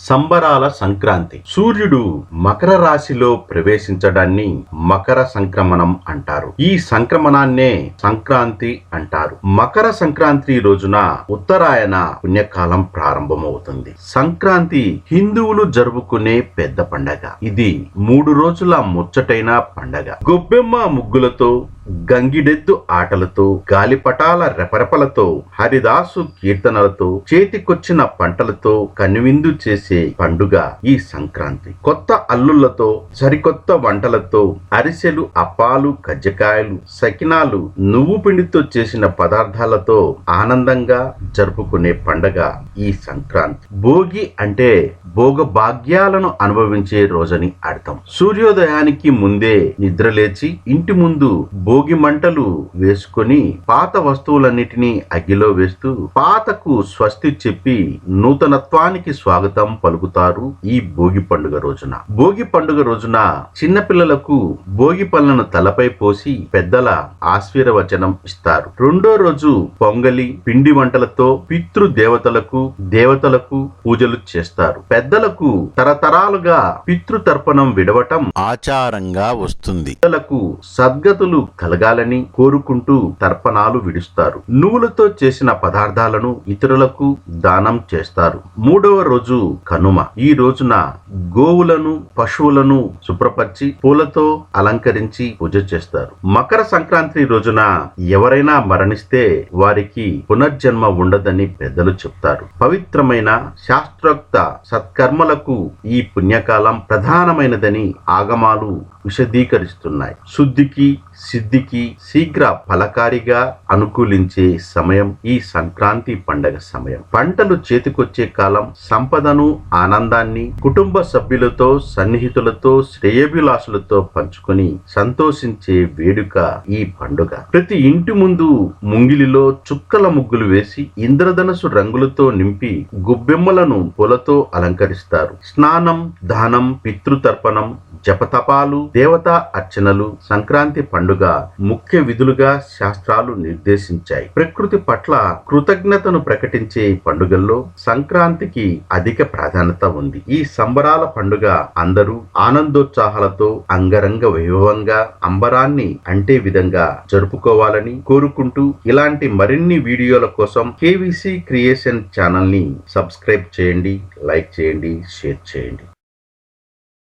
సంబరాల సంక్రాంతి. సూర్యుడు మకర రాశిలో ప్రవేశించడాన్ని మకర సంక్రమణం అంటారు. ఈ సంక్రమణాన్నే సంక్రాంతి అంటారు. మకర సంక్రాంతి రోజున ఉత్తరాయణ పుణ్యకాలం ప్రారంభమవుతుంది. సంక్రాంతి హిందువులు జరుపుకునే పెద్ద పండగ. ఇది 3 రోజుల ముచ్చటైన పండగ. గొబ్బెమ్మ ముగ్గులతో, గంగిడెద్దు ఆటలతో, గాలిపటాల రెపరెపలతో, హరిదాసు కీర్తనలతో, చేతికొచ్చిన పంటలతో కనువిందు చేసే పండుగ ఈ సంక్రాంతి. కొత్త అల్లుళ్లతో, సరికొత్త వంటలతో, అరిసెలు, అప్పాలు, కజ్జకాయలు, సకినాలు, నువ్వు పిండితో చేసిన పదార్థాలతో ఆనందంగా జరుపుకునే పండగ ఈ సంక్రాంతి. భోగి అంటే భోగ భాగ్యాలను అనుభవించే రోజని అర్థం. సూర్యోదయానికి ముందే నిద్రలేచి ఇంటి ముందు భోగి మంటలు వేసుకొని పాత వస్తువులన్నిటినీ అగ్గిలో వేస్తూ పాతకు స్వస్తి చెప్పి నూతనత్వానికి స్వాగతం పలుకుతారు ఈ భోగి పండుగ రోజున. భోగి పండుగ రోజున చిన్నపిల్లలకు భోగి పళ్ళను తలపై పోసి పెద్దల ఆశీర్వచనం ఇస్తారు. రెండో రోజు పొంగలి, పిండి వంటలతో పితృ దేవతలకు పూజలు చేస్తారు. పెద్దలకు తరతరాలుగా పితృతర్పణం విడవటం ఆచారంగా వస్తుంది. పెద్దలకు సద్గతులు కలగాలని కోరుకుంటూ తర్పణాలు విడుస్తారు. నువ్వులతో చేసిన పదార్థాలను ఇతరులకు దానం చేస్తారు. మూడవ రోజు కనుమ. ఈ రోజున గోవులను, పశువులను శుభ్రపరిచి పూలతో అలంకరించి పూజ చేస్తారు. మకర సంక్రాంతి రోజున ఎవరైనా మరణిస్తే వారికి పునర్జన్మ ఉండదని పెద్దలు చెప్తారు. పవిత్రమైన శాస్త్రోక్త సత్కర్మలకు ఈ పుణ్యకాలం ప్రధానమైనదని ఆగమాలు విశదీకరిస్తున్నాయి. శుద్ధికి, సిద్ధికి శీఘ్ర ఫలకారిగా అనుకూలించే సమయం ఈ సంక్రాంతి పండగ సమయం. పంటలు చేతికొచ్చే కాలం. సంపదను, ఆనందాన్ని కుటుంబ సభ్యులతో, సన్నిహితులతో, శ్రేయభిలాషులతో పంచుకొని సంతోషించే వేడుక ఈ పండుగ. ప్రతి ఇంటి ముందు ముంగిలిలో చుక్కల ముగ్గులు వేసి ఇంద్రధనుసు రంగులతో నింపి గుబ్బెమ్మలను పూలతో అలంకరిస్తారు. స్నానం, దానం, పితృతర్పణం, జపతపాలు, దేవతా అర్చనలు సంక్రాంతి పండుగ ముఖ్య విధులుగా శాస్త్రాలు నిర్దేశించాయి. ప్రకృతి పట్ల కృతజ్ఞతను ప్రకటించే పండుగల్లో సంక్రాంతికి అధిక ప్రాధాన్యత ఉంది. ఈ సంబరాల పండుగ అందరూ ఆనందోత్సాహాలతో అంగరంగ వైభవంగా అంబరాన్ని అంటే విధంగా జరుపుకోవాలని కోరుకుంటూ ఇలాంటి మరిన్ని వీడియోల కోసం కేవీసీ క్రియేషన్ ఛానల్ ని సబ్స్క్రైబ్ చేయండి, లైక్ చేయండి, షేర్ చేయండి.